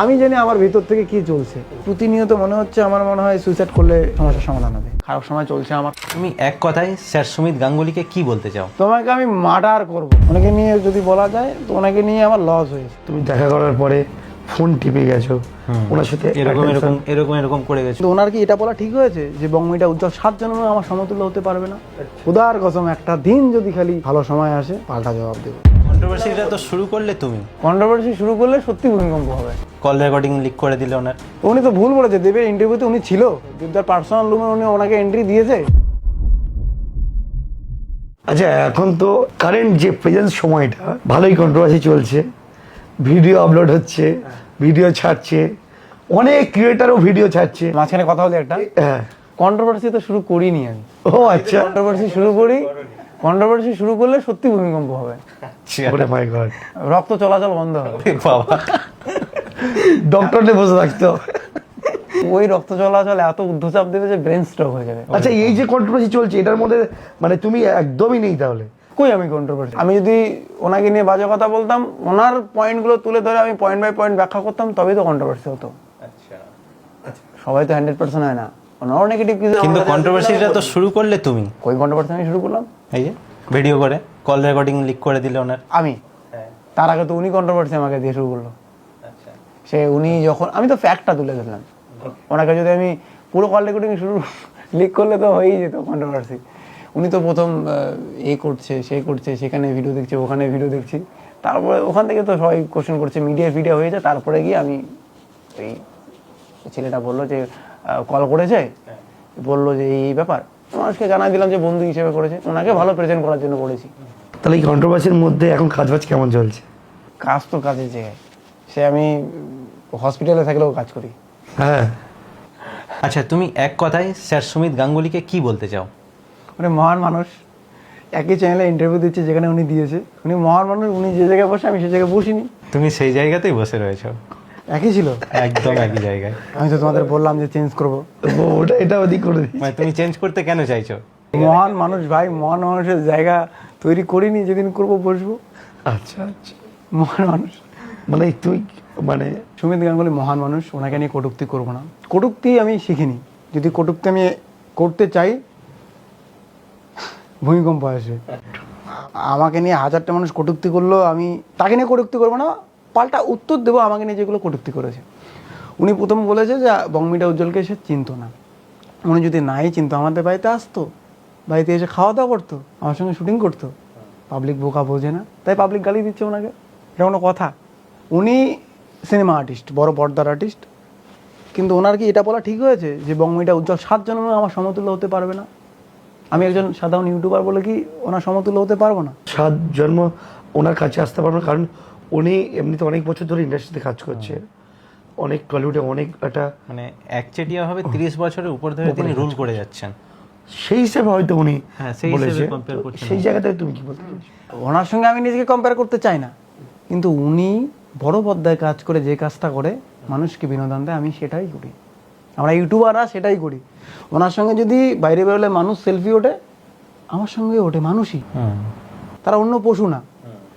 আমি জানি আমার ভিতর থেকে কি চলছে। প্রতিনিয়ত মনে হচ্ছে, আমার মনে হয় সুইসাইড করলে সমস্যার সমাধান হবে। খারাপ সময় চলছে আমার। তুমি এক কথায় স্যার সুমিত গাঙ্গুলিকে কি বলতে চাও? তোমাকে আমি মার্ডার করব। ওনাকে নিয়ে যদি বলা যায় তো ওনাকে নিয়ে আমার লস হয়েছে। তুমি দেখা করার পরে ফোন টিপে গেছো ওনার সাথে এরকম করে গেছো। কিন্তু ওনার কি এটা বলা ঠিক হয়েছে যে বঙ্গমিটা উজ্জ্বল 7 জন্মে আমার সমতুল্য হতে পারবে না? খুদার কসম, একটা দিন যদি খালি ভালো সময় আসে পাল্টা জবাব দেবো। কন্ট্রোভার্সিটা তো শুরু করলে তুমি। কন্ট্রোভার্সি শুরু করলে সত্যি ভূমিকম্প হবে। কল রেকর্ডিং লিক করে দিলে ওনার। উনি তো ভুল বলেছে, দেবের ইন্টারভিউতে উনি ছিল, দেবদার পার্সোনাল রুমে উনি ওনাকে এন্ট্রি দিয়েছে। আচ্ছা, এখন তো কারেন্ট যে প্রেজেন্ট সময়টা ভালোই কন্ট্রোভার্সি চলছে, ভিডিও আপলোড হচ্ছে, ভিডিও ছাড়ছে, অনেক ক্রিয়েটারও ভিডিও ছাড়ছে। মাঝখানে কথা বলি একটা, হ্যাঁ, কন্ট্রোভার্সি তো শুরু করিনি আমি। ও আচ্ছা, কন্ট্রোভার্সি শুরু করি, কন্ট্রোভার্সি শুরু করলে সত্যি ভূমিকম্প হবে। ওরে মাই গড, রক্ত চলাচল বন্ধ হবে। বাবা, ডক্টর নিয়ে বসে থাকতো। ওই রক্ত চলাচল এত ঊর্ধ্বচাপ দেবে যে ব্রেন স্ট্রোক হয়ে যাবে। আচ্ছা, এই যে কন্ট্রোভার্সি চলছে এটার মধ্যে মানে তুমি একদমই নেই তাহলে? কই আমি কন্ট্রোভার্সি? আমি যদি ওনাকে নিয়ে বাজে কথা বলতাম, ওনার পয়েন্টগুলো তুলে ধরে আমি পয়েন্ট বাই পয়েন্ট ব্যাখ্যা করতাম, তবেই তো কন্ট্রোভার্সি হতো। সবাই তো 100% হয় না, ওনারও নেগেটিভ কিছু। কিন্তু কন্ট্রোভার্সিটা তো শুরু করলে তুমি। কই কন্ট্রোভার্সি আমি শুরু করলাম? এই যে ভিডিও করে কল রেকর্ডিং লিক করে দিলে ওনার। আমি তার আগে তো উনি কন্ট্রোভার্সি আমাকে দিয়ে শুরু করলো। সে উনি যখন, আমি তো ফ্যাক্টটা তুলে ধরলাম, ওনাকে যদি আমি পুরো কল রেকর্ডিং শুরু লিক করলে তো হয়েই যেত কন্ট্রোভার্সি। উনি তো প্রথম করছে, সে করছে, সেখানে ভিডিও দেখছে, ওখানে ভিডিও দেখছি, তারপরে ওখান থেকে তো সবাই কোশ্চেন করছে, মিডিয়া হয়ে যায়। তারপরে গিয়ে আমি ওই ছেলেটা বললো যে কল করেছে, বললো যে এই ব্যাপার, মানুষকে জানাই দিলাম যে বন্ধু হিসেবে করেছে, ওনাকে ভালো প্রেজেন্ট করার জন্য করেছি। তাহলে এই কন্ট্রোভার্সির মধ্যে এখন কাজবাজ কেমন চলছে? কাজ তো কাজের জায়গায়, সে আমি হসপিটালে থাকলেও কাজ করি। হ্যাঁ, আচ্ছা, তুমি এক কথায় স্যার সুমিত গাঙ্গুলিকে কি বলতে চাও? উনি মহান মানুষ, একই চ্যানেলে ইন্টারভিউ দিচ্ছে যেখানে উনি দিয়েছে। উনি মহান মানুষ, উনি যে জায়গায় বসে আমি সে জায়গায় বসিনি। তুমি সেই জায়গাতেই বসে রয়েছো, একই ছিল, একদম একই জায়গায়। আমি তো তোমাদের বললাম যে চেঞ্জ করবো। ওটা এটা ওদিক করে দিই। মানে তুমি চেঞ্জ করতে কেন চাইছো? মহান মানুষ ভাই, মহান মানুষের জায়গা তৈরি করিনি, যেদিন করবো বসবো। আচ্ছা আচ্ছা, মহান মানুষ মানে তুই মানে সুমিত গাঙ্গুলি মহান মানুষ, ওনাকে নিয়ে কটূক্তি করবো না। কটূক্তি আমি শিখিনি, যদি কটূক্তি আমি করতে চাই ভূমিকম্প আসবে। আমাকে নিয়ে হাজারটা মানুষ কটূক্তি করলো, আমি তাকে নিয়ে কটূক্তি করবো না, পাল্টা উত্তর দেবো আমাকে নিয়ে যেগুলো কটূক্তি করেছে। উনি প্রথম বলেছে যে বঙ্গমিটা উজ্জ্বলকে সে চিনতো না। উনি যদি নাই চিনতো আমাদের বাড়িতে আসতো, বাড়িতে এসে খাওয়া দাওয়া করতো, আমার সঙ্গে শুটিং করতো। পাবলিক বোকা বোঝে না, তাই পাবলিক গালি দিচ্ছে ওনাকে, এটা কোনো কথা? উনি সিনেমা আর্টিস্ট, বড় পর্দার আর্টিস্ট, কিন্তু ওনার কি এটা বলা ঠিক হয়েছে যে বঙ্গমিটা উজ্জ্বল 7 জন্মে আমার সমতুল্য হতে পারবে না? আমি একজন সাধারণ ইউটিউবার বলে কি ওনার সমতুল্য হতে পারবো না? 7 জন্ম ওনার কাছে আসতে পারবো না, কারণ উনি এমনিতে অনেক বছর ধরে ইন্ডাস্ট্রিতে কাজ করছে, অনেক টলিউডে অনেক একটা মানে একচেটিয়া ভাবে 30 বছরের উপর ধরে তিনি রুল করে যাচ্ছেন, সেই হিসেবে হয়তো উনি হ্যাঁ, সেই হিসেবে বলেছে। compare করছেন। সেই জায়গাটায় তুমি কি বলতে চাইছো? ওনার সঙ্গে আমি নিজেকে কম্পেয়ার করতে চাই না, কিন্তু উনি বড় পর্দায় কাজ করে যে কাজটা করে মানুষকে বিনোদন দেয়, আমি সেটাই করি, আমরা ইউটিউবাররা সেটাই করি। ওনার সঙ্গে যদি বাইরে বেরোলে মানুষ সেলফি ওঠে, আমার সঙ্গে ওঠে মানুষই, তারা অন্য পশু না।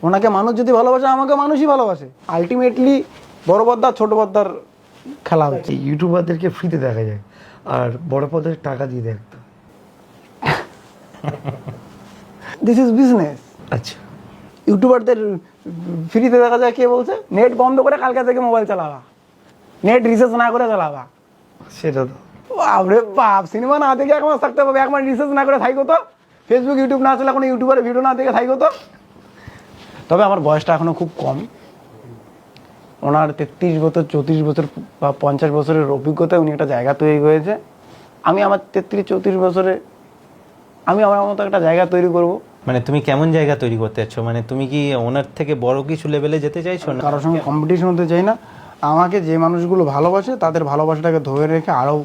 ওনাকে মানুষ যদি ভালোবাসে, আমাকে মানুষই ভালোবাসে। আলটিমেটলি বড় পর্দা ছোট পর্দার খেলা হচ্ছে। এই ইউটিউবারদেরকে ফ্রিতে দেখা যায়, আর বড় পদের টাকা দিয়ে দেখতে হয়। This is business. আচ্ছা, ইউটিউবারদের ফ্রিতে দেখা যায়, কে বলছে? নেট বন্ধ করে কালকে থেকে মোবাইল চালাবা, নেট রিচার্জ না করে চালাবা। সেটা তো বাপরে বাপ, সিনেমা না দেখে 1 মাস থাকতে হবে, 1 মাস রিচার্জ না করে থাইকো তো, ফেসবুক ইউটিউব না চলে কোনো ইউটিউবারের ভিডিও না দেখে থাইকো তো। তবে আমার বয়সটা এখনো খুব কম, ওনার 33 বছর 34 বছর বা 50 বছরের অভিজ্ঞতায় উনি একটা জায়গা তৈরি হয়েছে। আমি আমার 33-34 বছরে আমি আমার মতো একটা জায়গা তৈরি করব। মানে তুমি কেমন জায়গা তৈরি করতে চাচ্ছ? মানে তুমি কি ওনার থেকে বড় কিছু লেভেলে যেতে চাইছো না? কারোর সঙ্গে কম্পিটিশন হতে চাই না। আমাকে যে মানুষগুলো ভালোবাসে তাদের ভালোবাসাটাকে ধরে রেখে আরও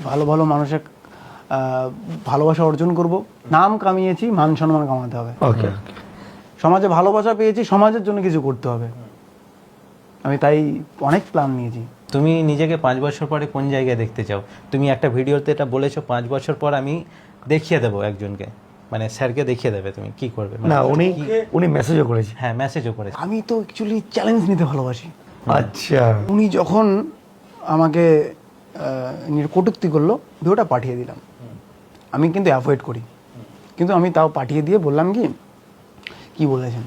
ভালো ভালো মানুষের ভালোবাসা অর্জন করব। নাম কামিয়েছি, মান সম্মান কামাতে হবে। ওকে, সমাজে ভালোবাসা পেয়েছি, সমাজের জন্য কিছু করতে হবে। আমি তাই অনেক প্ল্যান নিয়েছি। তুমি নিজেকে 5 বছর পরে কোন জায়গায় দেখতে চাও? তুমি একটা ভিডিওতে এটা বলেছো 5 বছর পর আমি দেখিয়ে দেবো একজনকে, মানে স্যারকে দেখিয়ে দেবে, তুমি কি করবে? না উনি মেসেজও করেছে। হ্যাঁ, মেসেজও করেছে। আমি তো অ্যাকচুয়ালি চ্যালেঞ্জ নিতে ভালোবাসি। আচ্ছা, উনি যখন আমাকে নিয়ে কটূক্তি করলো ভিডিওটা পাঠিয়ে দিলাম। আমি কিন্তু অ্যাভয়েড করি, কিন্তু আমি তাও পাঠিয়ে দিয়ে বললাম কি বলেছেন,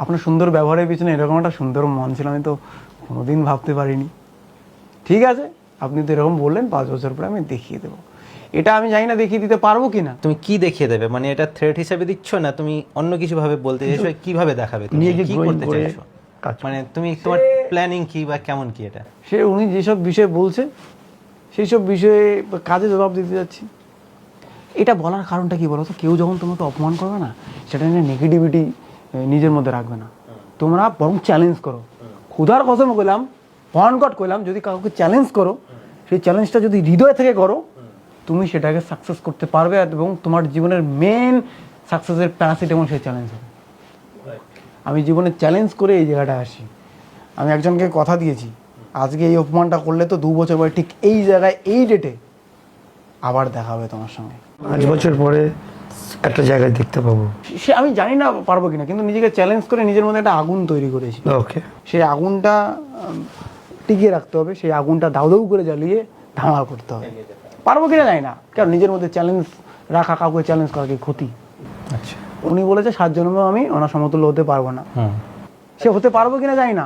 আপনার সুন্দর ব্যবহারের পিছনে এরকম একটা সুন্দর মন ছিল আমি তো কোনোদিন ভাবতে পারিনি। ঠিক আছে, আপনি তো এরকম বললেন, 5 বছর পরে আমি দেখিয়ে দেবো। এটা আমি জানি না দেখিয়ে দিতে পারবো কি না। তুমি কি দেখিয়ে দেবে, মানে এটা থ্রেট হিসেবে দিচ্ছ না তুমি অন্য কিছু ভাবে বলতে চাইছো, কিভাবে দেখাবে, তুমি নিজেকে কি growing করতে করে চাইছো, কাজ মানে তুমি তোমার প্ল্যানিং কি বা কেমন কি এটা? সে উনি যেসব বিষয়ে বলছে সেই সব বিষয়ে কাজে জবাব দিতে যাচ্ছি। এটা বলার কারণটা কি বলো তো, কেউ যখন তোমাকে অপমান করবে না সেটা নিয়ে নেগেটিভিটি নিজের মধ্যে রাখবে না, তোমরা বরং চ্যালেঞ্জ করো। ক্ষুধার কসম কইলাম, ভয়ঙ্কর কইলাম, যদি কাউকে চ্যালেঞ্জ করো, সেই চ্যালেঞ্জটা যদি হৃদয় থেকে করো, তুমি সেটাকে সাকসেস করতে পারবে এবং তোমার জীবনের মেন সাকসেসের প্যারাসিটামল সেই চ্যালেঞ্জ হবে। আমি জীবনে চ্যালেঞ্জ করে এই জায়গাটায় আসি। আমি একজনকে কথা দিয়েছি, আজকে এই অপমানটা করলে তো 2 বছর পরে ঠিক এই জায়গায় এই ডেটে আবার দেখা হবে তোমার সঙ্গে। 5 বছর পরে একটা জায়গায় দেখতে পাবো। সে আমি জানি না পারবো কিনা, কিন্তু নিজেকে চ্যালেঞ্জ করে নিজের মধ্যে একটা আগুন তৈরি করেছি। ওকে, সেই আগুনটা টিকিয়ে রাখতে হবে, সেই আগুনটা দাউ দাউ করে জ্বালিয়ে ধামাল করতে হবে। পারবো কিনা জানি না, কারণ নিজের মধ্যে চ্যালেঞ্জ রাখা, কাউকে চ্যালেঞ্জ করা কি ক্ষতি? আচ্ছা, উনি বলেছে 7 জন্মেও আমি ওনার সমতুল্য হতে পারবো না। হুম, সে হতে পারবো কিনা জানি না,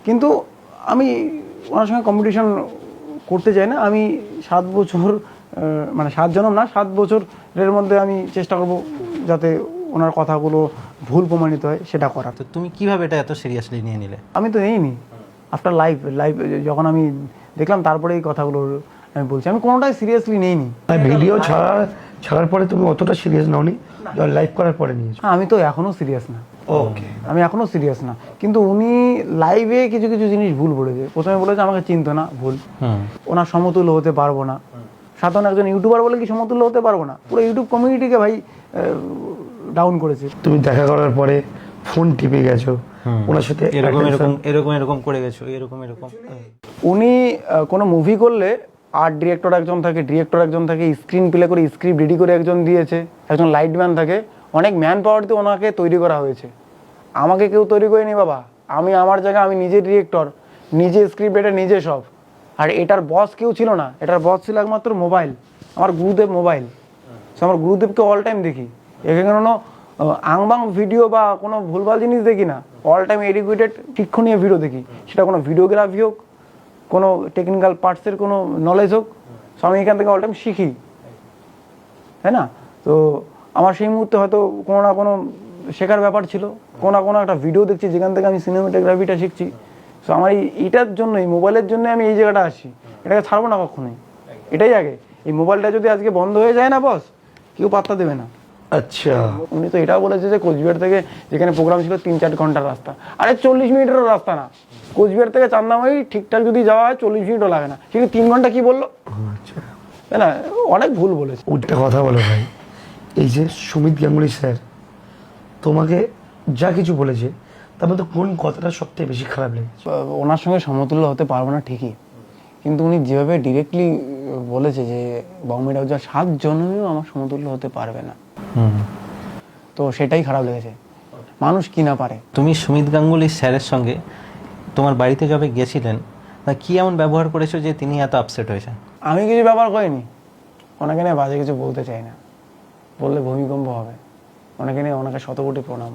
কিন্তু আমি ওনার সঙ্গে কম্পিটিশন করতে চাই না। আমি 7 বছর মানে 7 জন্ম না, 7 বছরের মধ্যে আমি চেষ্টা করব যাতে ওনার কথাগুলো ভুল প্রমাণিত হয় সেটা করার। তো তুমি কিভাবে এটা এত সিরিয়াসলি নিয়ে নিলে? আমি তো নেইনি, আফটার লাইফ যখন আমি দেখলাম তারপরে এই কথাগুলো আমি বলছি, আমি কোনোটাই সিরিয়াসলি নেইনি। ভিডিও ছাড়ার পরে তুমি অতটা সিরিয়াস নাওনি, লাইভ করার পরে নিয়েছো? আমি তো এখনো সিরিয়াস না, ওকে, আমি এখনো সিরিয়াস না, কিন্তু উনি লাইভে কিছু কিছু জিনিস ভুল বলেছে। প্রথমে বলেছে আমাকে চিনতো না, ভুল। ওনার সমতুল্য হতে পারবো না, সাধারণ একজন ইউটিউবার বলে কি সমতুল্য হতে পারবো না? পুরো ইউটিউব কমিউনিটিকে ভাই ডাউন করেছে। তুমি দেখা করার পরে ফোন টিপে গেছো ওনার সাথে, এরকম করে গেছো, এরকম উনি কোনো মুভি করলে আর্ট ডিরেক্টর একজন থাকে, স্ক্রিন প্লে করে স্ক্রিপ্ট রেডি করে একজন দিয়েছে, একজন লাইটম্যান থাকে, অনেক ম্যান পাওয়ার দিয়ে ওনাকে তৈরি করা হয়েছে। আমাকে কেউ তৈরি করেনি বাবা, আমি আমার জায়গায় আমি নিজে ডিরেক্টর, নিজে স্ক্রিপ্ট এটা নিজে সব। আর এটার বস কেউ ছিল না, এটার বস ছিল একমাত্র মোবাইল, আমার গুরুদেব মোবাইল। আমার গুরুদেবকে অল টাইম দেখি, এখানে কোনো আংবাং ভিডিও বা কোনো ভুলভাল জিনিস দেখি না, অল টাইম এডুকেটেড শিক্ষণীয় ভিডিও দেখি, সেটা কোনো ভিডিওগ্রাফি হোক, কোনো টেকনিক্যাল পার্টসের কোনো নলেজ হোক, সো আমি এখান থেকে অল টাইম শিখি, তাই না? তো আমার সেই মুহূর্তে হয়তো কোনো না কোনো শেখার ব্যাপার ছিল, কোনো না কোনো একটা ভিডিও দেখছি যেখান থেকে আমি সিনেমাটোগ্রাফিটা শিখছি। সো আমার এইটার জন্য, এই মোবাইলের জন্য আমি এই জায়গাটা আসি, এটাকে ছাড়বো না কখনোই। এটাই আগে, এই মোবাইলটা যদি আজকে বন্ধ হয়ে যায় না বস, কেউ পাত্তা দেবে না। আচ্ছা, উনি তো এটাও বলেছে যে কোচবিহার থেকে যেখানে প্রোগ্রাম ছিল 3-4 ঘন্টার রাস্তা, আরে 40 মিনিটেরও রাস্তা না, কোচবিহার থেকে চান্দামারি ঠিকঠাক যদি যাওয়া হয় 40 মিনিটও লাগে না, কিন্তু 3 ঘন্টা কি বললো, আচ্ছা, তাই না? অনেক ভুল বলেছে। ওটা কথা বলো ভাই, এই যে সুমিত গাঙ্গুলি স্যার তোমাকে যা কিছু বলেছে তার মধ্যে কোন কথাটা সবথেকে বেশি খারাপ লেগেছে? ওনার সঙ্গে সমতুল্য হতে পারবো না ঠিকই, কিন্তু উনি যেভাবে ডিরেক্টলি বলেছে যে বঙ্গমিটা 7 জন্মেও আমার সমতুল্য হতে পারবে না, তো সেটাই খারাপ লেগেছে। মানুষ কি না পারে। তুমি সুমিত গাঙ্গুলি স্যারের সঙ্গে তোমার বাড়িতে যবে গেছিলেন, তা কি এমন ব্যবহার করেছো যে তিনি এত আপসেট হয়েছেন? আমি কিছু ব্যবহার করিনি, ওনাকে নিয়ে বাজে কিছু বলতে চাই না, বললে ভূমিকম্প হবে। ওনাকে নিয়ে ওনাকে শতকোটি প্রণাম,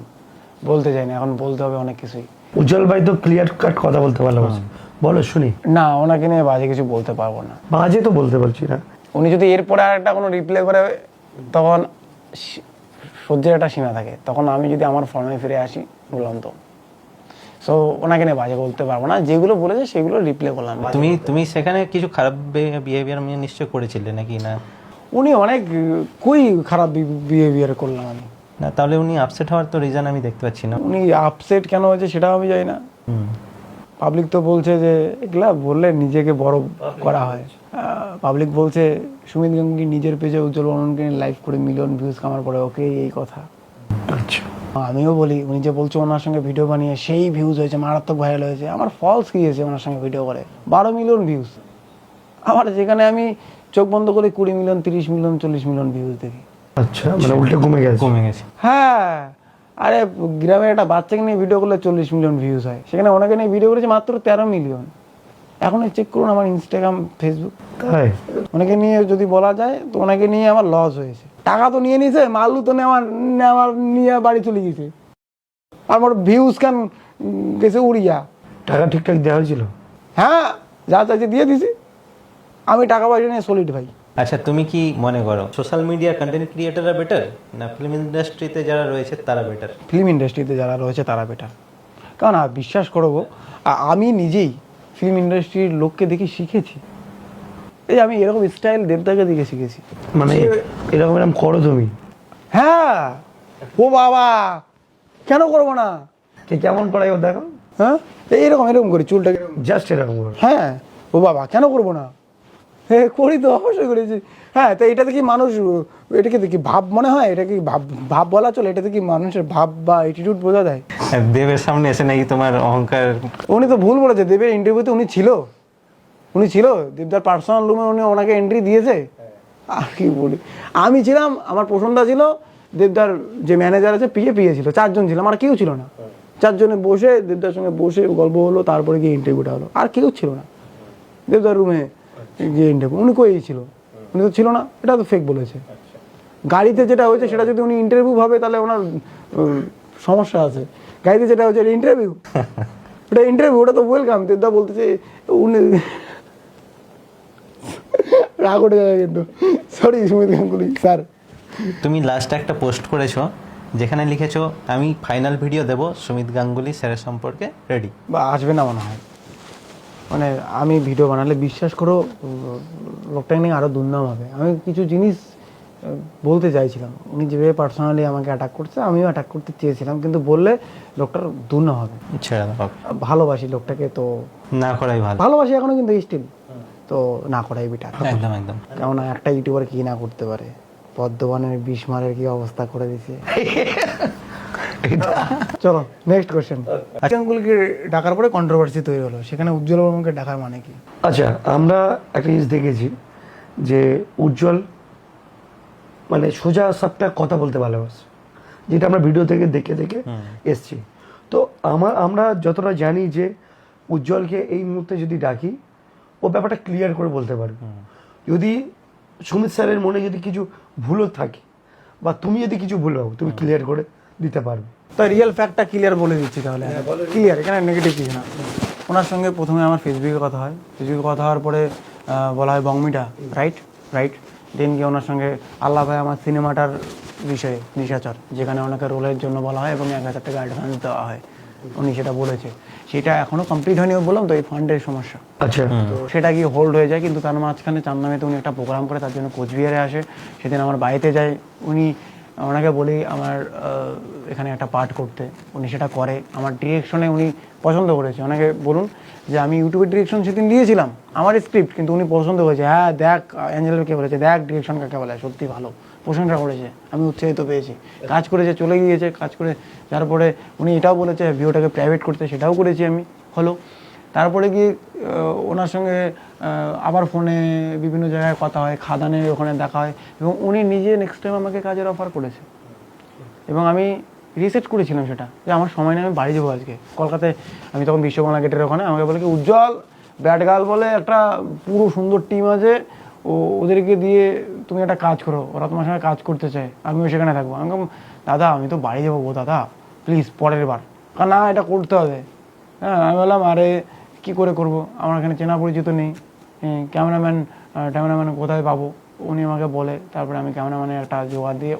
বলতে চাই না, এখন বলতে হবে অনেক কিছুই। উজ্জ্বল ভাই তো ক্লিয়ার কাট কথা বলতে ভালোবাসে, বলো শুনি। না, ওনাকে নিয়ে বাজে কিছু বলতে পারবো না। বাজে তো বলতে বলছি না, উনি যদি এরপরে আর একটা কোনো রিপ্লে করে, তখন সহ্যের একটা সীমা থাকে, তখন আমি যদি আমার ফর্মে ফিরে আসি বললাম তো। সো ওনাকে নিয়ে বাজে বলতে পারবো না, যেগুলো বলেছে সেগুলো রিপ্লে করলাম। তুমি সেখানে কিছু খারাপ বিহেভিয়ার নিশ্চয় করেছিলে নাকি না? উনি অনেক খারাপ বিহেভিয়ার করলাম আমি না, তাহলে উনি আপসেট হওয়ার তো রিজন আমি দেখতে পাচ্ছি না। উনি আপসেট কেন হয়েছে সেটাও আমি জানি না। পাবলিক তো বলছে যে এগুলা বললে নিজেকে বড় করা হয়। পাবলিক বলছে সুমিত গাঙ্গুলি নিজের পেজে উজ্জ্বল বর্মনকে লাইভ করে মিলিয়ন ভিউজ কামার পরে ওকে এই কথা। আচ্ছা, আমিও বলি উনি যে বলছে ওনার সঙ্গে ভিডিও বানিয়ে সেই ভিউজ হয়েছে, মারাত্মক ভাইরাল হয়েছে, আমার ফলস কি হয়েছে? ওনার সঙ্গে ভিডিও করে 12 মিলিয়ন ভিউজ, আমার যেখানে আমি চোখ বন্ধ করে 20 মিলিয়ন 30 মিলিয়ন 40 মিলিয়ন ভিউজ দেখি। আচ্ছা, মানে উল্টে কমে গেছে। কমে গেছে। হ্যাঁ, আরে গ্রামের একটা বাচ্চাকে নিয়ে ভিডিও করলে 40 মিলিয়ন ভিউজ হয়, সেখানে ওনাকে নিয়ে ভিডিও করেছে মাত্র 13 মিলিয়ন। এখন চেক করুন আমার ইনস্টাগ্রাম, ফেসবুক, তাই ওনাকে নিয়ে যদি বলা যায় তো ওনাকে নিয়ে আমার লস হয়েছে। টাকা তো নিয়ে নিয়েছে, মালু তো নেওয়ার নিয়ে বাড়ি চলে গেছে, আমার ভিউজ কান গেছে উড়িয়া। টাকা ঠিকঠাক দেওয়া হয়েছিল? হ্যাঁ, যা চাইছে দিয়ে দিছি, আমি টাকা পয়সা নিয়ে সলিড ভাই। আচ্ছা, তুমি কি মনে করো সোশ্যাল মিডিয়া কন্টেন্ট ক্রিয়েটাররা বেটার না ফিল্ম ইন্ডাস্ট্রিতে যারা রয়েছে তারা বেটার? ফিল্ম ইন্ডাস্ট্রিতে যারা রয়েছে তারা বেটার। কারণ বিশ্বাস করবো, আমি নিজেই ফিল্ম ইন্ডাস্ট্রির লোককে দেখে শিখেছি। এই আমি এরকম স্টাইল দেবদাকে দেখে শিখেছি। মানে এরকম এরকম করো তুমি? হ্যাঁ, ও বাবা কেন করবো না? কেমন করাই ও দেখো। হ্যাঁ, এইরকম এরকম করি চুলটাকে, জাস্ট এরকম করো। হ্যাঁ ও বাবা কেন করবো না? হ্যাঁ করি তো, অবশ্যই করেছি। হ্যাঁ, তো এটাতে কি মানুষ এটাকে দেখি ভাব মনে হয়? এটা কি ভাব বলা চলে? এটাতে কি মানুষের ভাব বা অ্যাটিটিউড বোঝা যায়? দেবের সামনে এসে নাকি তোমার অহংকার? উনি তো ভুল বলেছে, দেবের ইন্টারভিউতে উনি ছিল দেবদার পার্সোনাল রুমে, উনি ওনাকে এন্ট্রি দিয়েছে। আর কি বলি, আমি ছিলাম, আমার পছন্দ ছিল, দেবদার যে ম্যানেজার আছে পিএ ছিল, 4 জন ছিলাম, আর কেউ ছিল না। 4 জনে বসে দেবদার সঙ্গে বসে গল্প হলো, তারপরে গিয়ে ইন্টারভিউটা হলো, আর কেউ ছিল না দেবদার রুমে গিয়ে ইন্টারভিউ। উনি কই ছিল? উনি তো ছিল না, এটা তো ফেক বলেছে। গাড়িতে যেটা হয়েছে সেটা যদি উনি ইন্টারভিউ ভাবে তাহলে ওনার সমস্যা আছে। গাড়িতে যেটা হয়েছে ইন্টারভিউ, ওটা ইন্টারভিউ, ওটা তো ওয়েলকাম। দেবদা বলতেছে উনি রাগ উঠে যাবে কিন্তু, সরি সুমিত গাঙ্গুলি স্যার। তুমি লাস্ট একটা পোস্ট করেছো যেখানে লিখেছো আমি ফাইনাল ভিডিও দেব সুমিত গাঙ্গুলি স্যারের সম্পর্কে, রেডি? বা আসবে না মনে হয়। মানে আমি ভিডিও বানালে বিশ্বাস করো লোকটাকে নিয়ে আরও দুর্নাম হবে। আমি কিছু জিনিস বলতে চাইছিলাম, উনি যেভাবে পার্সোনালি আমাকে অ্যাটাক করছে আমিও অ্যাটাক করতে চেয়েছিলাম, কিন্তু বললে লোকটার দুর্নাম হবে। ছেড়ে দাও, ভালোবাসি লোকটাকে, তো না করাই ভালো। ভালোবাসি এখনো কিন্তু স্টিল, তো না করাই বেটার। একদম একদম। কেননা একটা ইউটিউবার কি না করতে পারে, বর্ধমানের বিস্মারের কি অবস্থা করে দিছে। চলো নেক্সট কোশ্চেন। গাঙ্গুলিকে ডাকার পরে কন্ট্রোভার্সি তৈরি হলো, সেখানে উজ্জ্বল বর্মনকে ডাকার মানে কি? আচ্ছা, আমরা একটা জিনিস দেখেছি যে উজ্জ্বল মানে সোজা সাপটা কথা বলতে ভালোবাসে, যেটা আমরা ভিডিও থেকে দেখে দেখে এসছি। তো আমরা যতটা জানি যে উজ্জ্বলকে এই মুহূর্তে যদি ডাকি ও ব্যাপারটা ক্লিয়ার করে বলতে পারবে। যদি সুমিত স্যারের মনে যদি কিছু ভুলও থাকে বা তুমি যদি কিছু ভুল হও, তুমি ক্লিয়ার করে দিতে পারবে। তো রিয়েল ফ্যাক্টটা ক্লিয়ার বলে দিচ্ছি তাহলে, ক্লিয়ার, এখানে নেগেটিভ কিছু না। ওনার সঙ্গে প্রথমে আমার ফেসবুকে কথা হয়, ফেসবুকে কথা হওয়ার পরে বলা হয় বংমিটা, রাইট। দেন গিয়ে ওনার সঙ্গে আল্লাহ ভাই আমার সিনেমাটার বিষয়ে নিশাচর, যেখানে ওনাকে রোলের জন্য বলা হয় এবং 1000 টাকা অ্যাডভান্স দেওয়া হয়, উনি সেটা বলেছে। সেটা এখনও কমপ্লিট হয়নি বললাম তো, এই ফান্ডের সমস্যা। আচ্ছা, তো সেটা গিয়ে হোল্ড হয়ে যায়, কিন্তু তার মাঝখানে চান্দামেতে উনি একটা প্রোগ্রাম করে, তার জন্য কোচবিহারে আসে। সেদিন আমার বাড়িতে যায়, ওনাকে বলি আমার এখানে একটা পার্ট করতে, উনি সেটা করে। আমার ডিরেকশনে উনি পছন্দ করেছে। ওনাকে বলুন যে আমি ইউটিউবের ডিরেকশন সেদিন দিয়েছিলাম, আমার স্ক্রিপ্ট, কিন্তু উনি পছন্দ করেছে। হ্যাঁ দেখ অ্যাঞ্জেলকে বলেছে, দেখ ডিরেকশন কাকে বলে, সত্যি ভালো, প্রশংসা করেছে, আমি উৎসাহিত পেয়েছি। কাজ করেছে, চলে গিয়েছে, কাজ করে যার পরে উনি এটাও বলেছে ভিডিওটাকে প্রাইভেট করতে, সেটাও করেছি আমি, হলো। তারপরে গিয়ে ওনার সঙ্গে আবার ফোনে বিভিন্ন জায়গায় কথা হয়, খাদানের ওখানে দেখা হয়, এবং উনি নিজে নেক্সট টাইম আমাকে কাজের অফার করেছে। এবং আমি রিসেট করেছিলাম সেটা, যে আমার সময় নেই, আমি বাড়ি যাবো আজকে কলকাতায়। আমি তখন বিশ্বকর্মা গেটের ওখানে, আমাকে বলে কি উজ্জ্বল ব্যাট গার্ল বলে একটা পুরো সুন্দর টিম আছে, ওদেরকে দিয়ে তুমি একটা কাজ করো, ওরা তোমার সঙ্গে কাজ করতে চায়, আমিও সেখানে থাকবো। আমি দাদা আমি তো বাড়ি যাবো গো দাদা, প্লিজ পরের বার। কারণ না, এটা করতে হবে। হ্যাঁ, আমি বললাম আরে কী করে করবো, আমার এখানে চেনা পরিচিত নেই, ক্যামেরাম্যান কোথায় পাবো? উনি আমাকে বলে, তারপরে আমি ক্যামেরাম্যানের একটা জোগাড় দিয়ে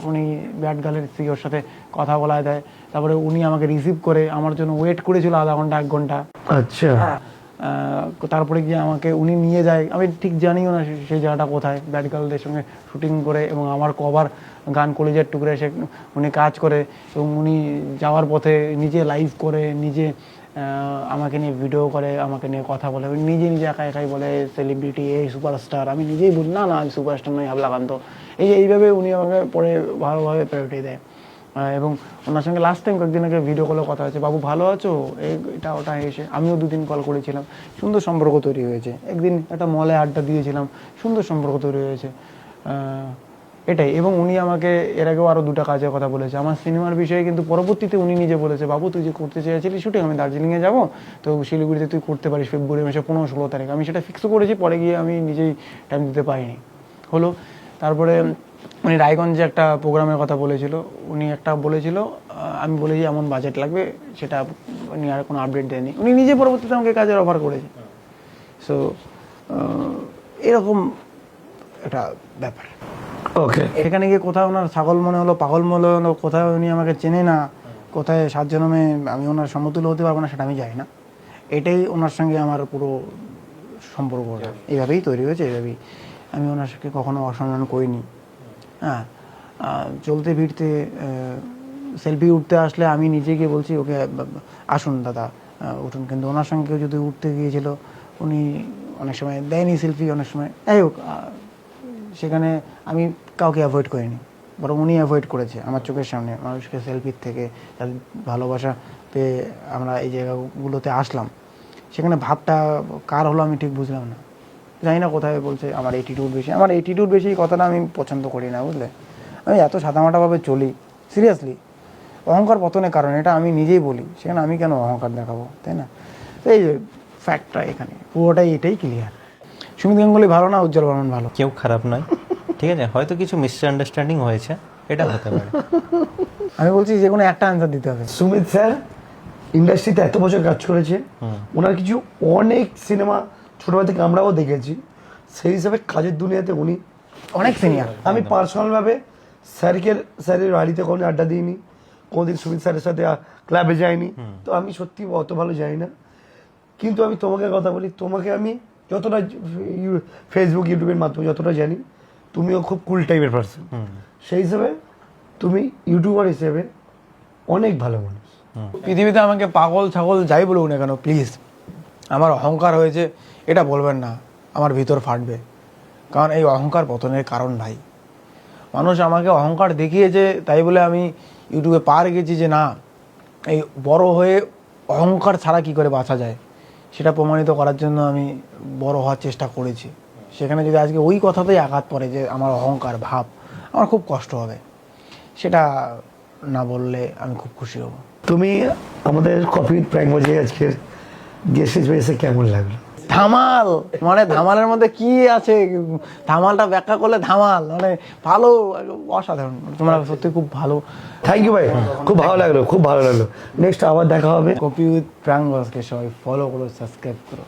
উনি ব্যাট গার্লের সিওর সাথে কথা বলা দেয়। তারপরে উনি আমাকে রিসিভ করে আমার জন্য ওয়েট করেছিল আধা ঘন্টা 1 ঘন্টা। আচ্ছা, তারপরে গিয়ে আমাকে উনি নিয়ে যায়, আমি ঠিক জানিও না সেই জায়গাটা কোথায়, ব্যাট গার্লদের সঙ্গে শুটিং করে, এবং আমার কভার গান কলেজের টুকরে সে উনি কাজ করে, এবং উনি যাওয়ার পথে নিজে লাইভ করে, নিজে আমাকে নিয়ে ভিডিও করে, আমাকে নিয়ে কথা বলে, নিজে একাই বলে সেলিব্রিটি, এই সুপারস্টার। আমি নিজেই বলি না আমি সুপারস্টার নই, হাবলাকান্ত। এইভাবে উনি আমাকে পরে ভালোভাবে প্রায়োরিটি দেয়। এবং ওনার সঙ্গে লাস্ট টাইম কয়েকদিন আগে ভিডিও কলে কথা হয়েছে, বাবু ভালো আছো, এটা ওটা এসে আমিও 2 দিন কল করেছিলাম, সুন্দর সম্পর্ক তৈরি হয়েছে। একদিন একটা মলে আড্ডা দিয়েছিলাম, সুন্দর সম্পর্ক তৈরি হয়েছে। এটাই। এবং উনি আমাকে এর আগেও আরও 2টা কাজের কথা বলেছে আমার সিনেমার বিষয়ে, কিন্তু পরবর্তীতে উনি নিজে বলেছে, বাবু তুই যে করতে চেয়েছিলি শুটিং, আমি দার্জিলিংয়ে যাবো, তো শিলিগুড়িতে তুই করতে পারিস ফেব্রুয়ারি মাসে 15-16 তারিখ। আমি সেটা ফিক্সও করেছি, পরে গিয়ে আমি নিজেই টাইম দিতে পারিনি, হলো। তারপরে উনি রায়গঞ্জে একটা প্রোগ্রামের কথা বলেছিল, উনি একটা বলেছিল, আমি বলেছি এমন বাজেট লাগবে, সেটা উনি আর কোনো আপডেট দেয়নি। উনি নিজে পরবর্তীতে আমাকে কাজের অফার করেছে। সো এরকম একটা ব্যাপার। ওকে, এখানে গিয়ে কোথাও ওনার ছাগল মনে হলো, পাগল মনে হলো, কোথাও উনি আমাকে চেনে না, কোথায় 7 জন্মে আমি ওনার সমতুল্য হতে পারবো না, সেটা আমি জানি না। এটাই ওনার সঙ্গে আমার পুরো সম্পর্কটা এইভাবেই তৈরি হয়েছে, এইভাবেই। আমি ওনার সঙ্গে কখনো অসম্মান করিনি। হ্যাঁ, চলতে ফিরতে সেলফি উঠতে আসলে আমি নিজে গিয়ে বলছি ওকে আসুন দাদা উঠুন, কিন্তু ওনার সঙ্গে কেউ যদি উঠতে গিয়েছিল উনি অনেক সময় দেয়নি সেলফি, অনেক সময় যাই হোক, সেখানে আমি কাউকে অ্যাভয়েড করিনি, বরং উনি অ্যাভয়েড করেছে আমার চোখের সামনে মানুষকে সেলফির থেকে। তাদের ভালোবাসা পেয়ে আমরা এই জায়গাগুলোতে আসলাম, সেখানে ভাবটা কার হলো আমি ঠিক বুঝলাম না। জানি না কোথায় বলছে আমার অ্যাটিটিউড বেশি। আমার অ্যাটিটিউড বেশি এই কথাটা আমি পছন্দ করি না, বুঝলে। আমি এত সাদামাটাভাবে চলি, সিরিয়াসলি। অহংকার পতনের কারণ, এটা আমি নিজেই বলি, সেখানে আমি কেন অহংকার দেখাবো, তাই না? তো এই যে ফ্যাক্টটা এখানে পুরোটাই এটাই ক্লিয়ার। সুমিত গাঙ্গুলি ভালো না, উজ্জ্বল বর্মন ভালো? কেউ খারাপ নয়, ঠিক আছে, হয়তো কিছু মিসআন্ডারস্ট্যান্ডিং হয়েছে, এটা হতে পারে। আমি বলছি যে কোনো একটা অ্যান্সার দিতে হবে। সুমিত স্যার ইন্ডাস্ট্রিতে এত বছর কাজ করেছে, ওনার কিছু অনেক সিনেমা ছোটবেলা থেকে আমরাও দেখেছি, সেই হিসাবে কাজের দুনিয়াতে উনি অনেক সিনিয়র। আমি পার্সোনালভাবে স্যারের বাড়িতে কোনো আড্ডা দিইনি, কোনোদিন সুমিত স্যারের সাথে ক্লাবে যাইনি, তো আমি সত্যি অত ভালো জানি না। কিন্তু আমি তোমাকে কথা বলি, তোমাকে আমি যতটা ফেসবুক ইউটিউবের মাধ্যমে যতটা জানি, তুমিও খুব কুল টাইপের পার্সন। সেই হিসেবে তুমি ইউটিউবার হিসেবে অনেক ভালো মানুষ। পৃথিবীতে আমাকে পাগল ছাগল যাই বলুক না কেন, প্লিজ আমার অহংকার হয়েছে এটা বলবেন না, আমার ভিতর ফাটবে। কারণ এই অহংকার পতনের কারণ ভাই। মানুষ আমাকে অহংকার দেখিয়েছে, তাই বলে আমি ইউটিউবে পার গেছি যে না, এই বড় হয়ে অহংকার ছাড়া কি করে বাঁচা যায় সেটা প্রমাণিত করার জন্য আমি বড় হওয়ার চেষ্টা করেছি। সেখানে যদি আজকে ওই কথাতেই আঘাত পড়ে যে আমার অহংকার ভাব, আমার খুব কষ্ট হবে। সেটা না বললে আমি খুব খুশি হব। তুমি আমাদের কফি প্র্যাঙ্ক বাজে আজকের গেস্ট হিসেবে এসে কেমন লাগলো? ধামাল, মানে ধামালের মধ্যে কি আছে, ধামালটা ব্যাখ্যা করলে ধামাল, মানে ভালো, অসাধারণ। তোমরা সত্যি খুব ভালো। থ্যাংক ইউ ভাই, খুব ভালো লাগলো, খুব ভালো লাগলো। নেক্সট আবার দেখা হবে। কপি উইথ প্রাঙ্গসকে সবাই ফলো করো, সাবস্ক্রাইব করো,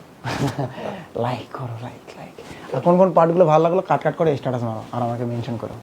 লাইক করো, লাইক। আর কোন কোন পার্টগুলো ভালো লাগলো কাট করে স্ট্যাটাস মারো আর আমাকে মেনশন করো।